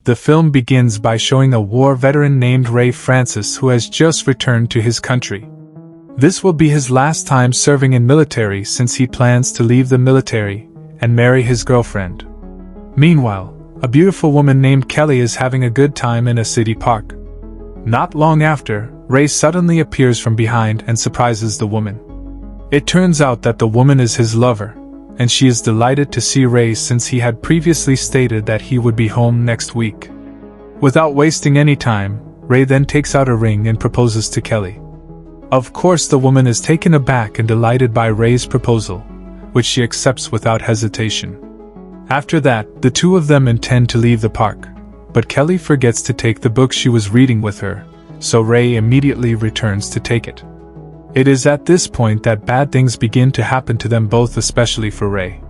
The film begins by showing a war veteran named Ray Francis who has just returned to his country. This will be his last time serving in military since he plans to leave the military and marry his girlfriend. Meanwhile, a beautiful woman named Kelly is having a good time in a city park. Not long after, Ray suddenly appears from behind and surprises the woman. It turns out that the woman is his lover, and she is delighted to see Ray since he had previously stated that he would be home next week. Without wasting any time, Ray then takes out a ring and proposes to Kelly. Of course, the woman is taken aback and delighted by Ray's proposal, which she accepts without hesitation. After that, the two of them intend to leave the park, but Kelly forgets to take the book she was reading with her, so Ray immediately returns to take it. It is at this point that bad things begin to happen to them both, especially for Ray.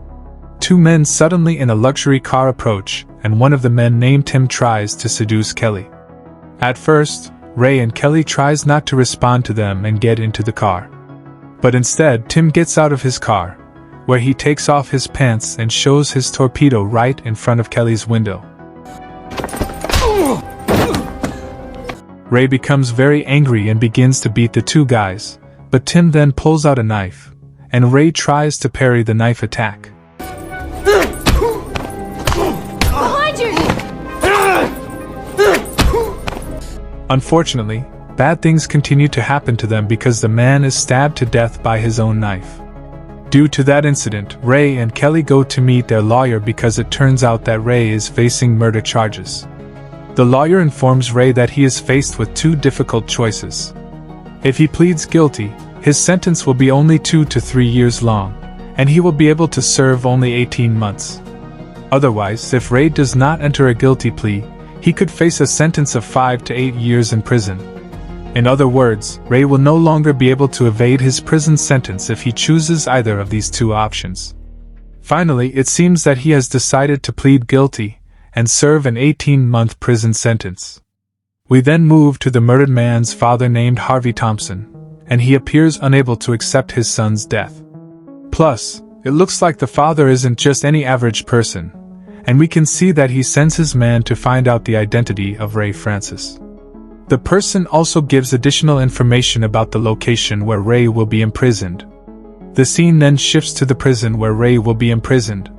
Two men suddenly in a luxury car approach, and one of the men named Tim tries to seduce Kelly. At first, Ray and Kelly tries not to respond to them and get into the car. But instead, Tim gets out of his car, where he takes off his pants and shows his torpedo right in front of Kelly's window. Ray becomes very angry and begins to beat the two guys, but Tim then pulls out a knife, and Ray tries to parry the knife attack. Behind you! Unfortunately, bad things continue to happen to them because the man is stabbed to death by his own knife. Due to that incident, Ray and Kelly go to meet their lawyer because it turns out that Ray is facing murder charges. The lawyer informs Ray that he is faced with two difficult choices. If he pleads guilty, his sentence will be only 2 to 3 years long, and he will be able to serve only 18 months. Otherwise, if Ray does not enter a guilty plea, he could face a sentence of 5 to 8 years in prison. In other words, Ray will no longer be able to evade his prison sentence if he chooses either of these two options. Finally, it seems that he has decided to plead guilty and serve an 18-month prison sentence. We then move to the murdered man's father named Harvey Thompson, and he appears unable to accept his son's death. Plus, it looks like the father isn't just any average person, and we can see that he sends his man to find out the identity of Ray Francis. The person also gives additional information about the location where Ray will be imprisoned. The scene then shifts to the prison where Ray will be imprisoned.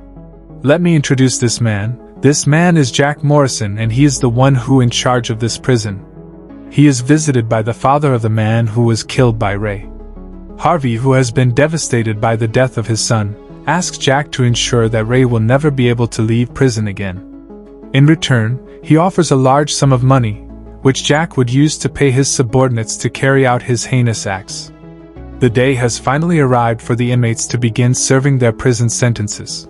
Let me introduce this man. This man is Jack Morrison, and he is the one who in charge of this prison. He is visited by the father of the man who was killed by Ray. Harvey, who has been devastated by the death of his son, asks Jack to ensure that Ray will never be able to leave prison again. In return, he offers a large sum of money, which Jack would use to pay his subordinates to carry out his heinous acts. The day has finally arrived for the inmates to begin serving their prison sentences.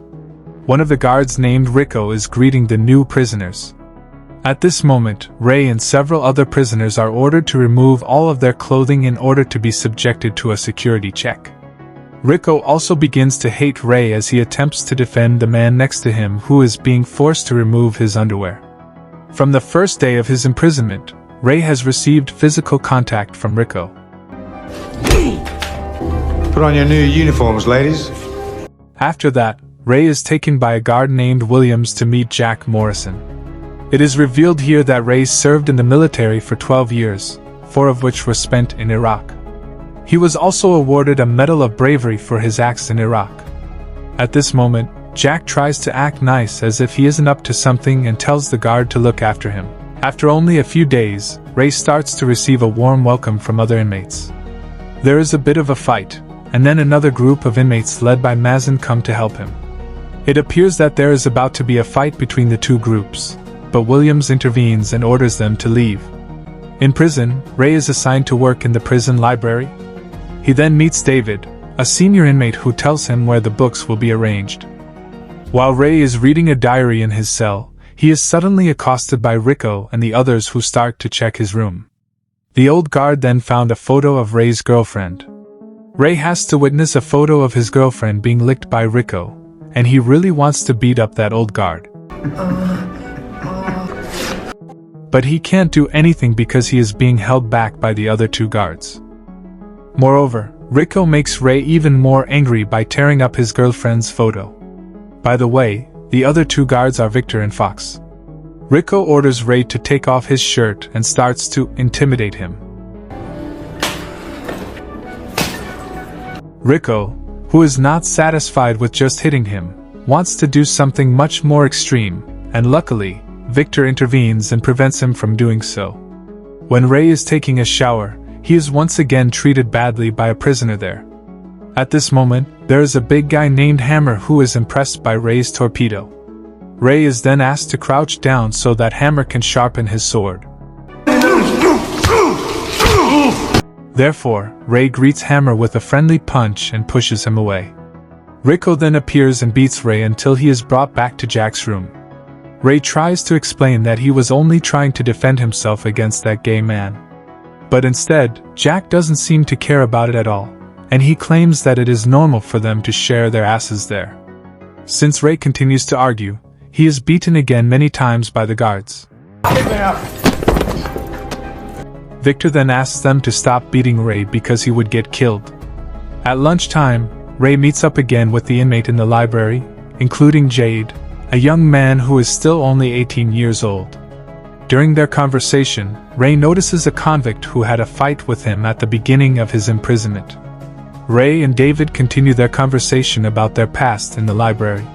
One of the guards named Rico is greeting the new prisoners. At this moment, Ray and several other prisoners are ordered to remove all of their clothing in order to be subjected to a security check. Rico also begins to hate Ray as he attempts to defend the man next to him who is being forced to remove his underwear. From the first day of his imprisonment, Ray has received physical contact from Rico. Put on your new uniforms, ladies. After that, Ray is taken by a guard named Williams to meet Jack Morrison. It is revealed here that Ray served in the military for 12 years, 4 of which were spent in Iraq. He was also awarded a Medal of Bravery for his acts in Iraq. At this moment, Jack tries to act nice as if he isn't up to something and tells the guard to look after him. After only a few days, Ray starts to receive a warm welcome from other inmates. There is a bit of a fight, and then another group of inmates led by Mazen come to help him. It appears that there is about to be a fight between the two groups, but Williams intervenes and orders them to leave. In prison, Ray is assigned to work in the prison library. He then meets David, a senior inmate who tells him where the books will be arranged. While Ray is reading a diary in his cell, he is suddenly accosted by Rico and the others who start to check his room. The old guard then found a photo of Ray's girlfriend. Ray has to witness a photo of his girlfriend being licked by Rico, and he really wants to beat up that old guard. But he can't do anything because he is being held back by the other two guards. Moreover, Rico makes Ray even more angry by tearing up his girlfriend's photo. By the way, the other two guards are Victor and Fox. Rico orders Ray to take off his shirt and starts to intimidate him. Rico, who is not satisfied with just hitting him, wants to do something much more extreme, and luckily, Victor intervenes and prevents him from doing so. When Ray is taking a shower, he is once again treated badly by a prisoner there. At this moment, there is a big guy named Hammer who is impressed by Ray's torpedo. Ray is then asked to crouch down so that Hammer can sharpen his sword. Therefore, Ray greets Hammer with a friendly punch and pushes him away. Rico then appears and beats Ray until he is brought back to Jack's room. Ray tries to explain that he was only trying to defend himself against that gay man. But instead, Jack doesn't seem to care about it at all, and he claims that it is normal for them to share their asses there. Since Ray continues to argue, he is beaten again many times by the guards. Victor then asks them to stop beating Ray because he would get killed. At lunchtime, Ray meets up again with the inmate in the library, including Jade, a young man who is still only 18 years old. During their conversation, Ray notices a convict who had a fight with him at the beginning of his imprisonment. Ray and David continue their conversation about their past in the library.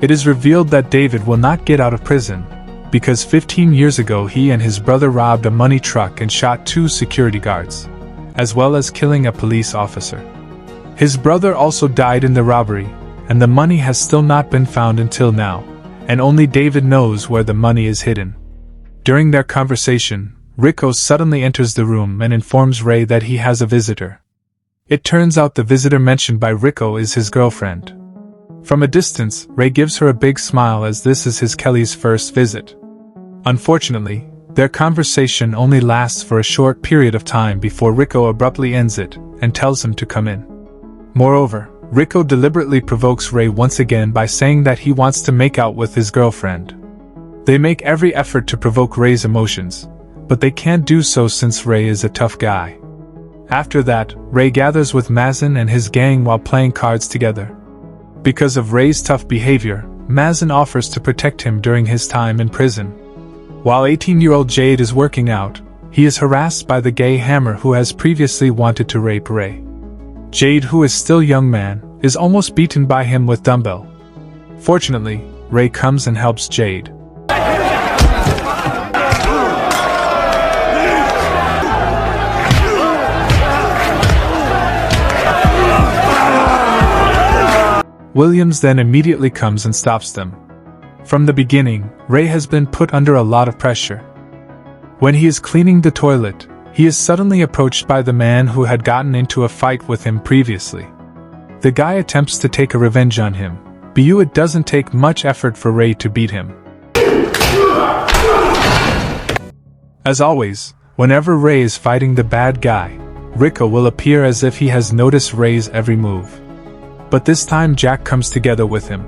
It is revealed that David will not get out of prison, because 15 years ago he and his brother robbed a money truck and shot 2 security guards, as well as killing a police officer. His brother also died in the robbery, and the money has still not been found until now, and only David knows where the money is hidden. During their conversation, Rico suddenly enters the room and informs Ray that he has a visitor. It turns out the visitor mentioned by Rico is his girlfriend. From a distance, Ray gives her a big smile as this is his Kelly's first visit. Unfortunately, their conversation only lasts for a short period of time before Rico abruptly ends it and tells him to come in. Moreover, Rico deliberately provokes Ray once again by saying that he wants to make out with his girlfriend. They make every effort to provoke Ray's emotions, but they can't do so since Ray is a tough guy. After that, Ray gathers with Mazen and his gang while playing cards together. Because of Ray's tough behavior, Mazen offers to protect him during his time in prison. While 18-year-old Jade is working out, he is harassed by the gay Hammer who has previously wanted to rape Ray. Jade, who is still a young man, is almost beaten by him with dumbbell. Fortunately, Ray comes and helps Jade. Williams then immediately comes and stops them. From the beginning, Ray has been put under a lot of pressure. When he is cleaning the toilet, he is suddenly approached by the man who had gotten into a fight with him previously. The guy attempts to take a revenge on him, but it doesn't take much effort for Ray to beat him. As always, whenever Ray is fighting the bad guy, Rico will appear as if he has noticed Ray's every move. But this time Jack comes together with him.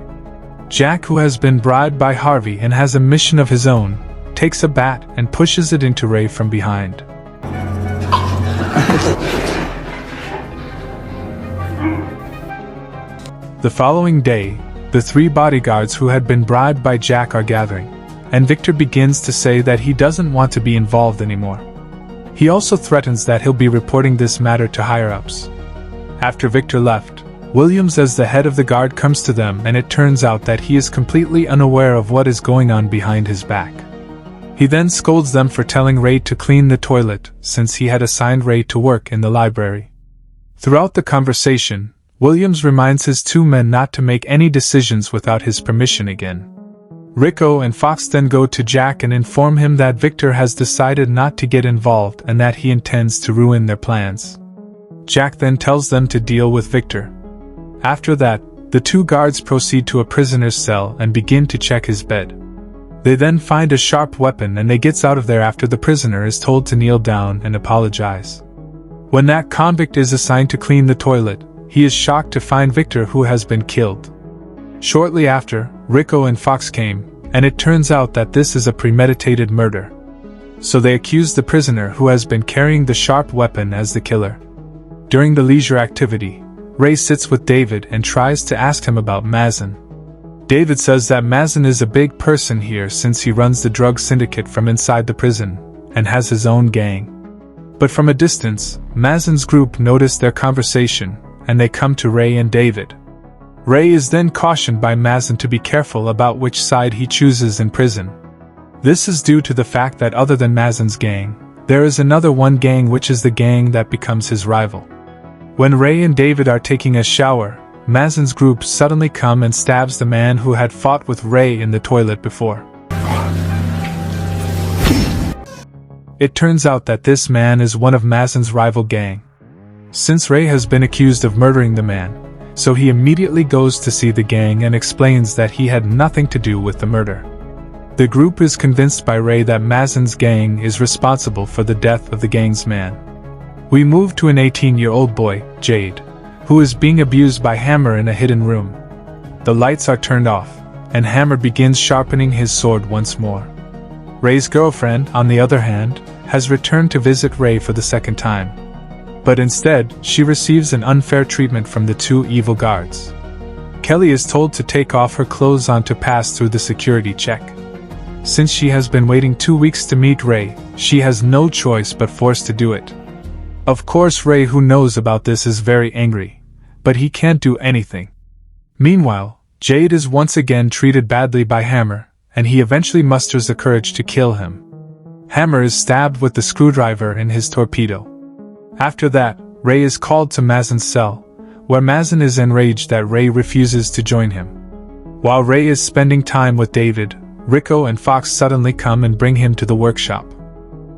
Jack, who has been bribed by Harvey and has a mission of his own, takes a bat and pushes it into Ray from behind. The following day, the 3 bodyguards who had been bribed by Jack are gathering, and Victor begins to say that he doesn't want to be involved anymore. He also threatens that he'll be reporting this matter to higher-ups. After Victor left, Williams as the head of the guard comes to them, and it turns out that he is completely unaware of what is going on behind his back. He then scolds them for telling Ray to clean the toilet, since he had assigned Ray to work in the library. Throughout the conversation, Williams reminds his 2 men not to make any decisions without his permission again. Rico and Fox then go to Jack and inform him that Victor has decided not to get involved and that he intends to ruin their plans. Jack then tells them to deal with Victor. After that, the 2 guards proceed to a prisoner's cell and begin to check his bed. They then find a sharp weapon and they gets out of there after the prisoner is told to kneel down and apologize. When that convict is assigned to clean the toilet, he is shocked to find Victor, who has been killed. Shortly after, Rico and Fox came, and it turns out that this is a premeditated murder. So they accuse the prisoner who has been carrying the sharp weapon as the killer. During the leisure activity, Ray sits with David and tries to ask him about Mazen. David says that Mazen is a big person here since he runs the drug syndicate from inside the prison and has his own gang. But from a distance, Mazen's group notice their conversation and they come to Ray and David. Ray is then cautioned by Mazen to be careful about which side he chooses in prison. This is due to the fact that other than Mazen's gang, there is another one gang which is the gang that becomes his rival. When Ray and David are taking a shower, Mazen's group suddenly come and stabs the man who had fought with Ray in the toilet before. It turns out that this man is one of Mazen's rival gang. Since Ray has been accused of murdering the man, so he immediately goes to see the gang and explains that he had nothing to do with the murder. The group is convinced by Ray that Mazen's gang is responsible for the death of the gang's man. We move to an 18-year-old boy, Jade, who is being abused by Hammer in a hidden room. The lights are turned off, and Hammer begins sharpening his sword once more. Ray's girlfriend, on the other hand, has returned to visit Ray for the second time. But instead, she receives an unfair treatment from the two evil guards. Kelly is told to take off her clothes on to pass through the security check. Since she has been waiting 2 weeks to meet Ray, she has no choice but forced to do it. Of course, Ray, who knows about this, is very angry, but he can't do anything. Meanwhile, Jade is once again treated badly by Hammer, and he eventually musters the courage to kill him. Hammer is stabbed with the screwdriver in his torpedo. After that, Ray is called to Mazen's cell, where Mazen is enraged that Ray refuses to join him. While Ray is spending time with David, Rico and Fox suddenly come and bring him to the workshop.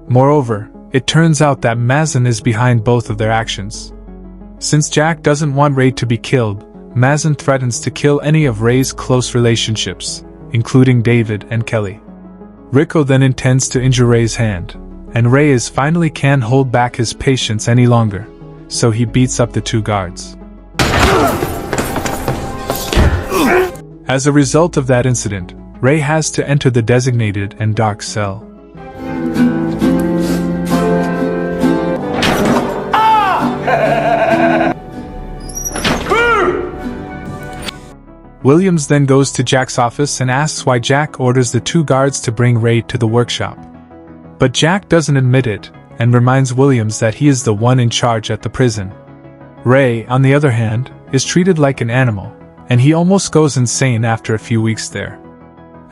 Moreover, it turns out that Mazen is behind both of their actions. Since Jack doesn't want Ray to be killed, Mazen threatens to kill any of Ray's close relationships, including David and Kelly. Rico then intends to injure Ray's hand, and Ray finally can't hold back his patience any longer, so he beats up the two guards. As a result of that incident, Ray has to enter the designated and dark cell. Williams then goes to Jack's office and asks why Jack orders the two guards to bring Ray to the workshop. But Jack doesn't admit it, and reminds Williams that he is the one in charge at the prison. Ray, on the other hand, is treated like an animal, and he almost goes insane after a few weeks there.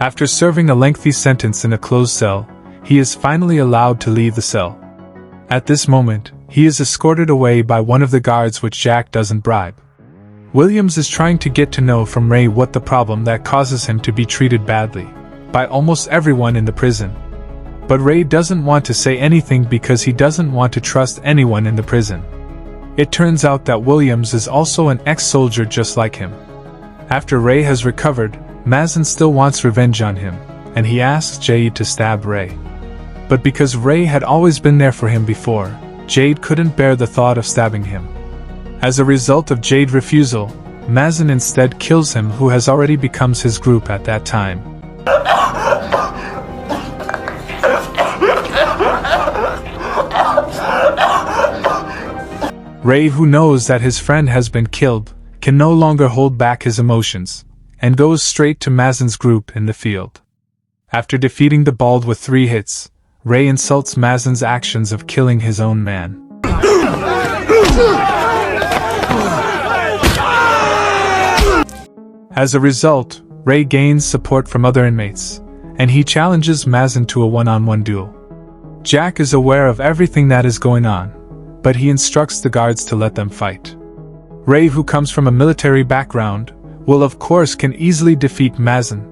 After serving a lengthy sentence in a closed cell, he is finally allowed to leave the cell. At this moment, he is escorted away by one of the guards which Jack doesn't bribe. Williams is trying to get to know from Ray what the problem that causes him to be treated badly by almost everyone in the prison. But Ray doesn't want to say anything because he doesn't want to trust anyone in the prison. It turns out that Williams is also an ex-soldier just like him. After Ray has recovered, Mazen still wants revenge on him, and he asks Jade to stab Ray. But because Ray had always been there for him before, Jade couldn't bear the thought of stabbing him. As a result of Jade's refusal, Mazen instead kills him, who has already becomes his group at that time. Ray, who knows that his friend has been killed, can no longer hold back his emotions, and goes straight to Mazen's group in the field. After defeating the Bald with 3 hits, Ray insults Mazen's actions of killing his own man. As a result, Ray gains support from other inmates, and he challenges Mazen to a one-on-one duel. Jack is aware of everything that is going on, but he instructs the guards to let them fight. Ray, who comes from a military background, will of course can easily defeat Mazen.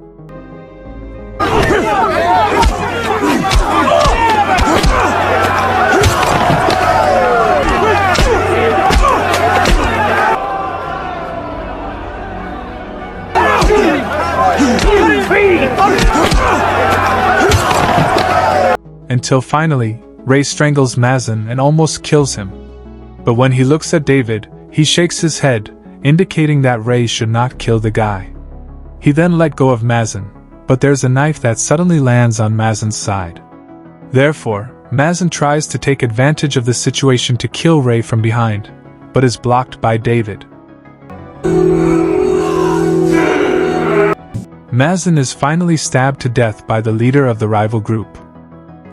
Until finally, Ray strangles Mazen and almost kills him. But when he looks at David, he shakes his head, indicating that Ray should not kill the guy. He then let go of Mazen, but there's a knife that suddenly lands on Mazen's side. Therefore, Mazen tries to take advantage of the situation to kill Ray from behind, but is blocked by David. Mazin is finally stabbed to death by the leader of the rival group.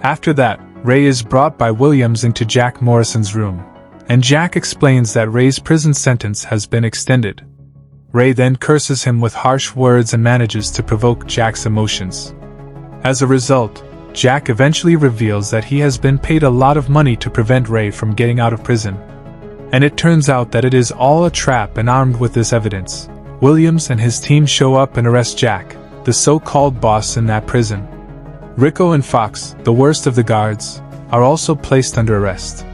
After that, Ray is brought by Williams into Jack Morrison's room, and Jack explains that Ray's prison sentence has been extended. Ray then curses him with harsh words and manages to provoke Jack's emotions. As a result, Jack eventually reveals that he has been paid a lot of money to prevent Ray from getting out of prison. And it turns out that it is all a trap, and armed with this evidence, Williams and his team show up and arrest Jack, the so-called boss in that prison. Rico and Fox, the worst of the guards, are also placed under arrest.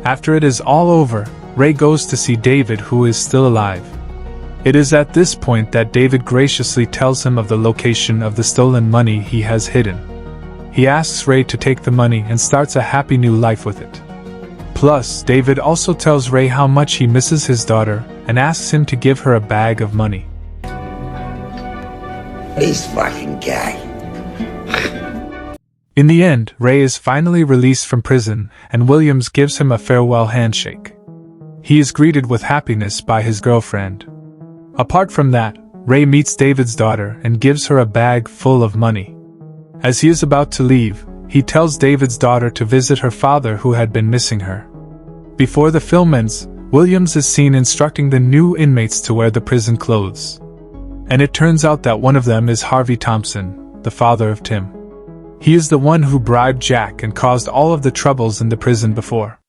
After it is all over, Ray goes to see David, who is still alive. It is at this point that David graciously tells him of the location of the stolen money he has hidden. He asks Ray to take the money and starts a happy new life with it. Plus, David also tells Ray how much he misses his daughter and asks him to give her a bag of money. He's fucking gay. In the end, Ray is finally released from prison, and Williams gives him a farewell handshake. He is greeted with happiness by his girlfriend. Apart from that, Ray meets David's daughter and gives her a bag full of money. As he is about to leave, he tells David's daughter to visit her father, who had been missing her. Before the film ends, Williams is seen instructing the new inmates to wear the prison clothes. And it turns out that one of them is Harvey Thompson, the father of Tim. He is the one who bribed Jack and caused all of the troubles in the prison before.